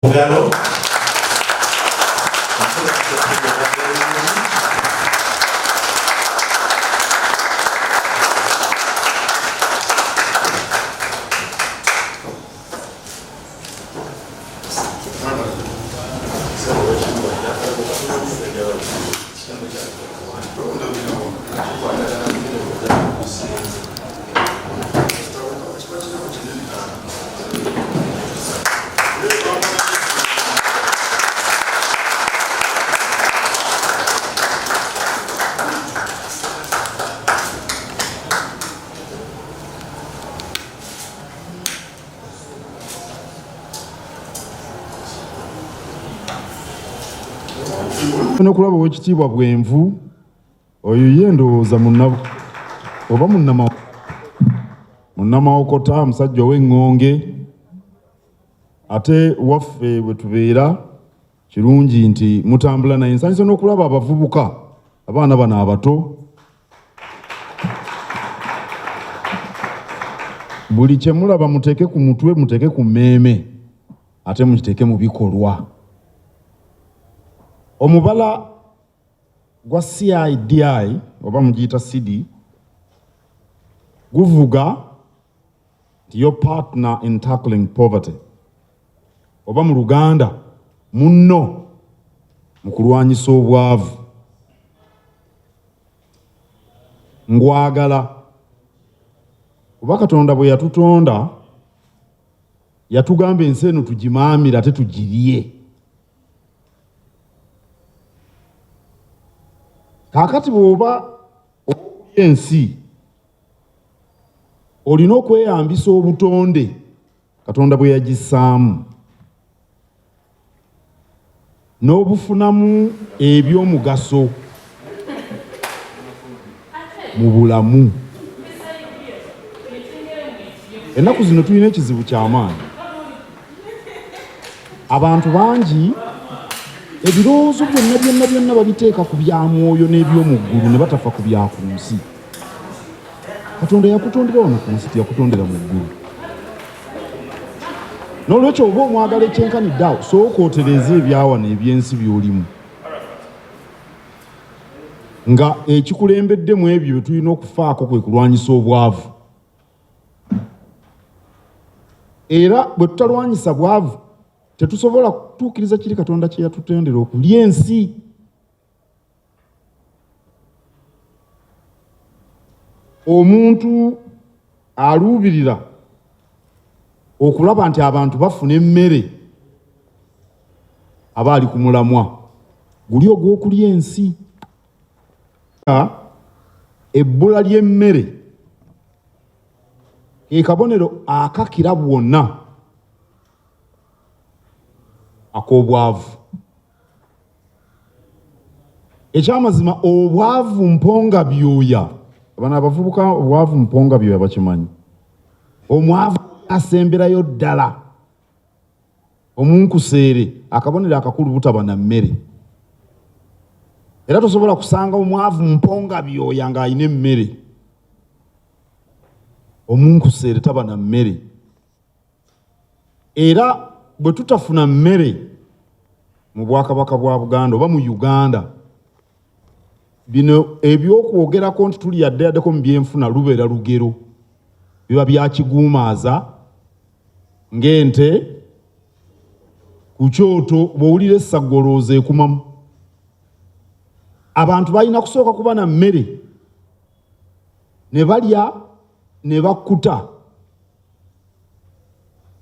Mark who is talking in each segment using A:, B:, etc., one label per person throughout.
A: Gano.
B: Nokulaba w'ekitiibwa Bwenvu oyo ye ndowooza oba munnamawokota musajja ow'eŋŋonge ate waffe bwe tubeera kirungi nti mutambula naye. Nsanyuse n'okulaba abavubuka abaana bano abato buli kye mulaba muteeke ku mutwe muteeke ku mmeeme ate mukiteeke mu bikolwa. Omubala gwa CIDI oba mugiyita CD guvuga nti your partner in tackling poverty oba mu Luganda munno mu kulwanyisa obwavu. Ngwagala kuba Katonda bwe yatutonda yatugamba ensi eno tugimaamire ate tugirye. Kakati bw'oba okulya ensi olina okweyambisa obutonde Katonda bwe yagissaamu n'obufunamu eby'omugaso mu bulamu. Ennaku zino tulina ekizibu ky'amaanyi. Abantu bangi ebirowoozo byonna babiteeka ku bya mwoyo n'eby'omu ggulu ne batafa ku bya ku nsi. Katonda yakutondera wano ku nsi teyakutondera mu ggulu. N'olwekyo oba omwagala ekyenkanidde awo sooka otereeze ebyawano eby'ensi by'olimu nga ekikulembedde mu ebyo bye tulina okufaako kwe kulwanyisa obwavu. Era bwe tutalwanyisa bwavu tetusobola kutuukiriza kiri Katonda kye yatutendera okulya ensi. Omuntu aluubirira okulaba nti abantu bafuna emmere aba ali ku mulamwa guli ogw'okulya ensi. Ebbula ly'emmere ke kabonero akakira bwonna ak'obwavu. Ekyamazima obwavu mponga byoya. Abana abavubuka obwavu mponga byoya bakimanyi. Omwavu asemberayo ddala omunkuseere akabonero akakulu butaba na mmere. Era tosobola kusanga omwavu mponga byoya ng'ayina emmere. Omunkuseere taba na mmere. Era bwe tutafuna mmere mu Bwakabaka bwa Buganda oba mu Uganda, bino ebyokwogerako nti tuli yaddeyaddeko mu byenfuna lubeera lugero, biba byakiguumaaza ng'ente ku kyoto bw'owulira essagolooza ekumamu. Abantu balina kusooka kuba na mmere ne balya ne bakkuta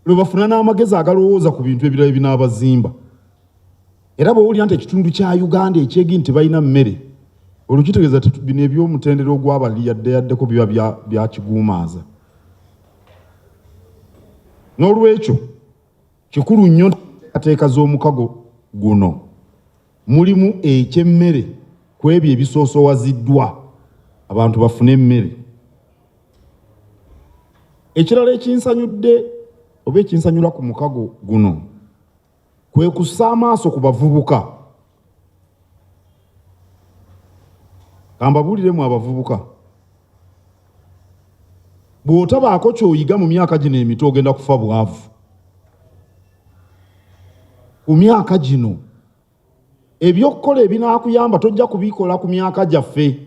B: lwe bafuna n'amagezi agalowooza ku bintu ebirala ebinaabazimba. Era bw'owulira nti ekitundu kya Uganda ekyegi nti balina mmere, olwo kitegeeza bino eby'omutendera ogw'abali yaddeyaddeko biba byakiguumaaza. N'olwekyo kikulu nnyo enteekateeka z'omukago guno mulimu eky'emmere ku ebyo ebisoosowaziddwa abantu bafune emmere. Ekirala ekinsanyudde oba ekinsanyula ku mukago guno kwe kussa amaaso ku bavubuka. Kambabuuliremu abavubuka, bw'otabaako ky'oyiga mu myaka gino emito ogenda kufa bwavu. ku myaka gino ebyokukola ebinaakuyamba tojja kubikola ku myaka gyaffe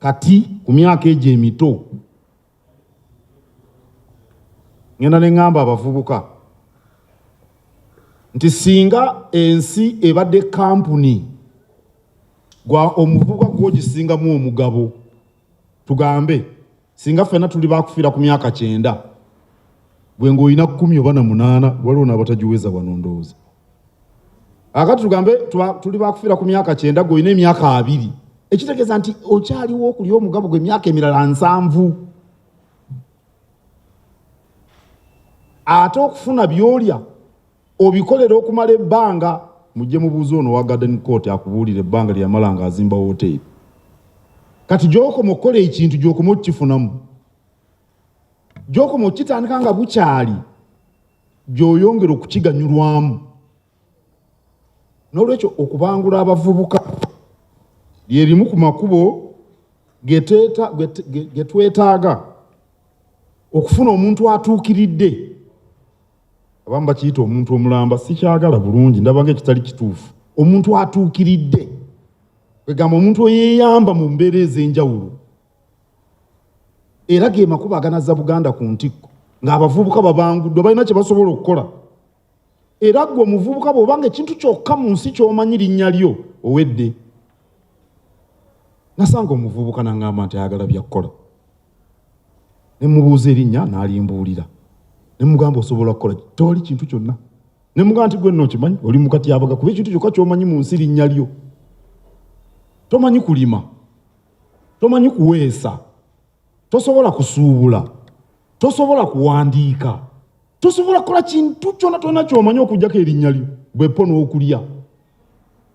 B: kati ku myaka egyo emito. Ngenda ne ngamba abavubuka nti singa ensi ebadde kampuni gwa omuvubuka gwogisingamu omugabo, tugambe singa ffenna tuli bakufiira ku myaka 9 bwe ng'olina 10 oba 8 waliwo n'abatagiweza wano ndowooza. Akati tugambe tuli bakufiira ku myaka 9 gweolina emyaka 2, ekitegeeza nti okyaliwo okulya omugabo gw'emyaka emirala 7. Ate okufuna byolya obikolera okumala ebbanga. Mujje mubuuze ono wa Garden Court akubuulira ebbanga lyamala nga azimba hoteri. Kati gy'okoma okukola ekintu gy'okoma okifunamu, gy'okoma okitandika nga bukyali, gy'oyongera okukiganyulwamu. N'olwekyo okubangula abavubuka lye limu ku makubo ge twetaaga okufuna omuntu atuukiridde. Abamu bakiyita omuntu omulamba, sikyagala bulungi, ndaba ng'ekitali kituufu. Omuntu atuukiridde kwegamba omuntu oyeeyamba mu mbeera ez'enjawulo. Era ge makubo aganazza Buganda ku ntikko ng'abavubuka babanguddwa balina kye basobola okukola. Era gwe omuvubuka bw'obanga ekintu kyokka mu nsi ky'omanyi linnya lyo owedde. Nasanga omuvubuka n'aŋŋamba nti ayagala byakukola. Ne mubuuza erinnya n'alimbuulira. Ne mugamba osobola kukola tewali kintu kyonna. Ne mugamba nti gwe nno okimanyi oli mu katyabaga kuba ekintu kyokka ky'omanyi mu nsi linnya lyo. Tomanyi kulima, tomanyi kuweesa, tosobola kusuubula, tosobola kuwandiika, tosobola kukola kintu kyonna tolina ky'omanyi okuggyako erinnya lyo bweppo n'okulya.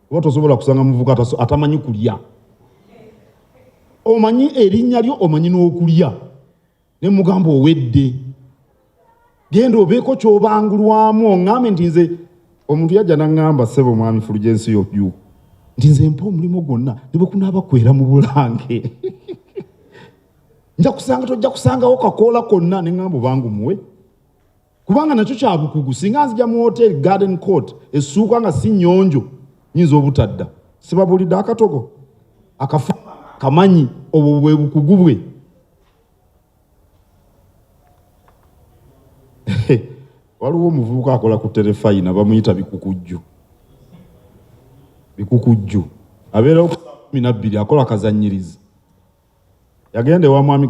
B: Oba tosobola kusanga muvubuka atamanyi kulya. Omanyi erinnya lyo, omanyi n'okulya. Ne mugamba owedde. Genda obeeko ky'obangulwamu oŋŋambe nti nze omuntu yajja n'aŋŋamba ssebo mwami Fulgencio Yoyu nti nze mpa omulimu gwonna ne bwe kunaaba kwera mu Bulange. Nja kusanga tojja kusangawo kakoola konna ne ŋŋamba obangumuwe. Kubanga nakyo kya bukugu. Singa nzija mu hoteri Garden Court essuuka nga si nnyonjo nyinza obutadda. Sibabuulidde akatogo akafa kamanyi obwo bwe bukugu bwe. Waliwo omuvubuka akola ku terefayina bamuyita bikukujju. Bikukujju abeerawo 12 akola kazannyirizi. Yagenda ewa mwami